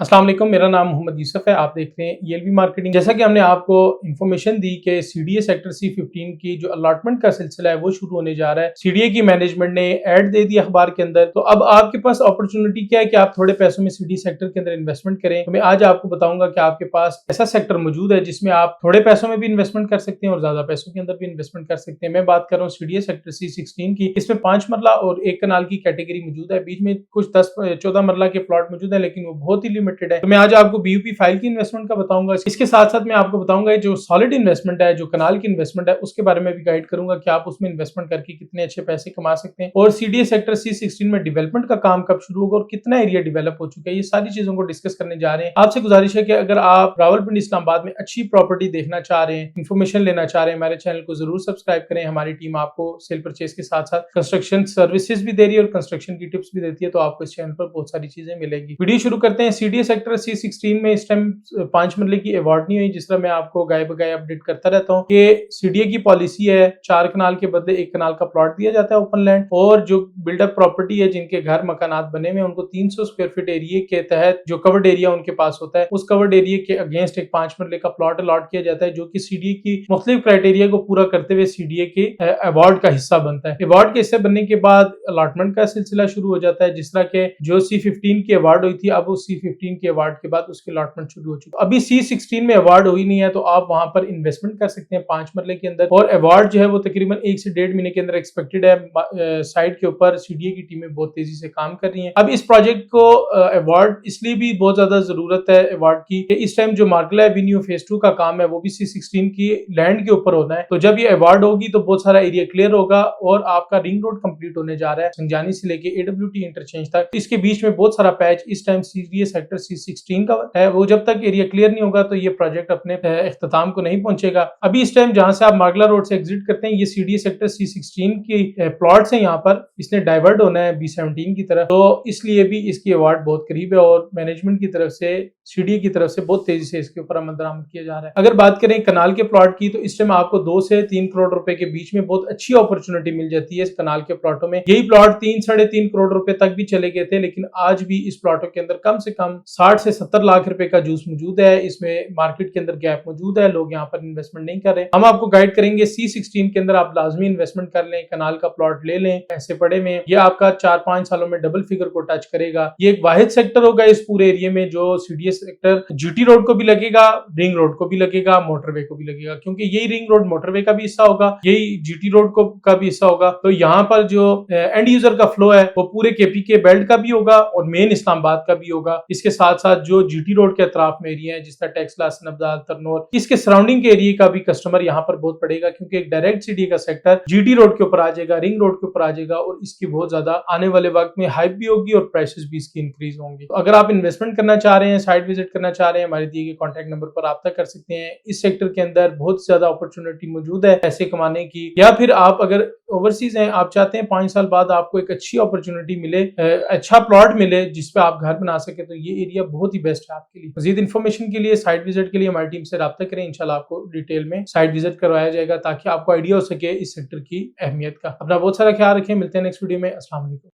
अस्सलाम वालेकुम, मेरा नाम मोहम्मद यूसुफ है। आप देख रहे हैं ईएलबी मार्केटिंग। जैसा कि हमने आपको इन्फॉर्मेशन दी कि सीडीए सेक्टर C15 की जो अलॉटमेंट का सिलसिला है वो शुरू होने जा रहा है। सीडीए की मैनेजमेंट ने ऐड दे दी अखबार के अंदर, तो अब आपके पास अपॉर्चुनिटी क्या है कि आप थोड़े पैसों में सीडीए सेक्टर के अंदर इन्वेस्टमेंट करें। तो मैं आज आपको बताऊंगा कि आपके पास ऐसा सेक्टर मौजूद है जिसमें आप थोड़े पैसों में भी इन्वेस्टमेंट कर सकते हैं और ज्यादा पैसों के अंदर भी इन्वेस्टमेंट कर सकते हैं। मैं बात कर रहा हूँ सीडीए सेक्टर C16 की। इसमें 5 मरला और 1 कनाल की कैटेगरी मौजूद है। बीच में कुछ 10-14 मरला के प्लॉट मौजूद है, लेकिन वो बहुत ही लिमिटेड है। तो मैं आज आपको बीयूपी फाइल की इन्वेस्टमेंट का बताऊंगा। इसके साथ साथ मैं आपको बताऊंगा जो सॉलिड इन्वेस्टमेंट है, जो कनाल की इन्वेस्टमेंट है, उसके बारे में भी गाइड करूंगा कि आप उसमें इन्वेस्टमेंट करके कितने अच्छे पैसे कमा सकते हैं और सीडीए सेक्टर C16 में डेवलपमेंट का काम कब शुरू होगा और कितना एरिया डेवलप हो चुका है। ये सारी चीजों को डिस्कस करने जा रहे हैं। आपसे गुजारिश है कि अगर आप रावलपिंडी इस्लामाबाद में अच्छी प्रॉपर्टी देखना चाह रहे हैं, इन्फॉर्मेशन लेना चाह रहे हैं, हमारे चैनल को जरूर सब्सक्राइब करें। हमारी टीम आपको सेल परचेज के साथ साथ कंस्ट्रक्शन सर्विसेज भी दे रही है और कंस्ट्रक्शन की टिप्स भी देती है, तो आपको इस चैनल पर बहुत सारी चीजें मिलेगी। वीडियो शुरू करते हैं। सीडीए सेक्टर C16 में इस टाइम 5 मरले की अवार्ड नहीं हुई, जिस तरह मैं आपको गाय बगाए अपडेट करता रहता हूँ कि सीडीए की पॉलिसी है 4 कनाल के बदले 1 कनाल का प्लॉट दिया जाता है ओपन लैंड, और जो बिल्डअप प्रॉपर्टी है, जिनके घर मकानात बने हुए, उनको 300 स्क्वायर फीट एरिया के तहत जो कवर्ड एरिया उनके पास होता है, उस कवर्ड एरिया के अगेंस्ट एक 5 मरले का प्लॉट अलॉट किया जाता है, जो कि सीडीए की मुख्तलिफ क्राइटेरिया को पूरा करते हुए सीडीए के अवार्ड का हिस्सा बनता है। अवार्ड के हिस्से बनने के बाद अलॉटमेंट का सिलसिला शुरू हो जाता है। जिस तरह के जो C15 की अवार्ड हुई थी, अब उस C15 के अवार्ड के बाद उसकी अलॉटमेंट शुरू हो चुकी है। अभी C16 में अवार्ड हुई नहीं है, तो आप वहां पर इन्वेस्टमेंट कर सकते हैं 5 मरले के अंदर, और अवार्ड जो है वो तकरीबन 1 से 1.5 महीने के अंदर एक्सपेक्टेड है। साइट के ऊपर सीडीए की टीमें बहुत तेजी से काम कर रही हैं। अब इस प्रोजेक्ट को अवार्ड इसलिए भी बहुत ज्यादा जरूरत है अवार्ड की, इस टाइम जो मार्कला एवेन्यू फेज 2 का काम है वो भी C16 की लैंड के ऊपर होना है। तो जब ये अवार्ड होगी तो बहुत सारा एरिया क्लियर होगा और आपका रिंग रोड कंप्लीट होने जा रहा है संजानी से लेके AWT इंटरचेंज तक। इसके बीच में बहुत सारा पैच इस टाइम सीडीए सेक्टर C16 का है, वो जब तक एरिया क्लियर नहीं होगा तो ये प्रोजेक्ट अपने इख्तिताम को नहीं पहुंचेगा। अभी इस टाइम जहां से आप मार्गला रोड से एग्जिट करते हैं, ये सीडीए सेक्टर C16 की प्लॉट से यहाँ पर इसने डाइवर्ट होना है B17 की तरफ, तो इसलिए भी इसकी अवार्ड बहुत करीब है और मैनेजमेंट की तरफ से, सीडीए की तरफ से बहुत तेजी से इसके ऊपर अमल दरामद किया जा रहा है। अगर बात करें कनाल के प्लॉट की, तो इस टाइम आपको 2 से 3 करोड़ रुपए के बीच में बहुत अच्छी अपॉर्चुनिटी मिल जाती है इस कनाल के प्लॉटों में। यही प्लॉट 3-3.5 करोड़ रुपए तक भी चले गए थे, लेकिन आज भी इस प्लॉटों के अंदर कम से कम 60 से 70 लाख रुपए का जूस मौजूद है। इसमें मार्केट के अंदर गैप मौजूद है, लोग यहाँ पर इन्वेस्टमेंट नहीं कर रहे। हम आपको गाइड करेंगे C16 के अंदर आप लाजमी इन्वेस्टमेंट कर लें, कनाल का प्लॉट ले लें, पैसे पड़े में ये आपका 4-5 सालों में डबल फिगर को टच करेगा। ये एक वाहिद सेक्टर होगा इस पूरे एरिया में जो सीडीए सेक्टर जीटी रोड को भी लगेगा, रिंग रोड को भी लगेगा, मोटरवे को भी लगेगा, क्योंकि यही रिंग रोड मोटरवे का भी हिस्सा होगा, यही जीटी रोड का भी हिस्सा होगा। तो यहाँ पर जो एंड यूजर का फ्लो है वो पूरे केपी के बेल्ट का भी होगा और मेन इस्लामाबाद का भी होगा। इसके साथ साथ जो जीटी रोड के अतराफ में एरिया है, जिस तरह टेक्सला, नब्जाल, तरनोर, इसके सराउंडिंग के एरिया का भी कस्टमर यहाँ पर बहुत पड़ेगा, क्योंकि एक डायरेक्ट सीडीए का सेक्टर जीटी रोड के ऊपर आ जाएगा, रिंग रोड के ऊपर आ जाएगा, और इसकी बहुत ज्यादा आने वाले वक्त में हाइप भी होगी और प्राइसेस भी इसकी इंक्रीज होंगी। तो अगर आप इन्वेस्टमेंट करना चाह रहे हैं, साइट विजिट करना चाह रहे हैं, हमारे दिए गए कॉन्टैक्ट नंबर पर रब्ता कर सकते हैं। इस सेक्टर के अंदर बहुत ज्यादा अपॉर्चुनिटी मौजूद है पैसे कमाने की, या फिर आप अगर ओवरसीज हैं, आप चाहते हैं 5 साल बाद आपको एक अच्छी अपॉर्चुनिटी मिले, अच्छा प्लॉट मिले जिसपे आप घर बना सके, तो ये एरिया बहुत ही बेस्ट है आपके लिए। मजीद इन्फॉर्मेशन के लिए, साइट विजिट के लिए हमारी टीम से रब्ता करें। इंशाल्लाह आपको डिटेल में साइट विजिट करवाया जाएगा ताकि आपको आइडिया हो सके इस सेक्टर की अहमियत का। अपना बहुत सारा ख्याल रखें। मिलते हैं नेक्स्ट वीडियो में। अस्सलाम वालेकुम।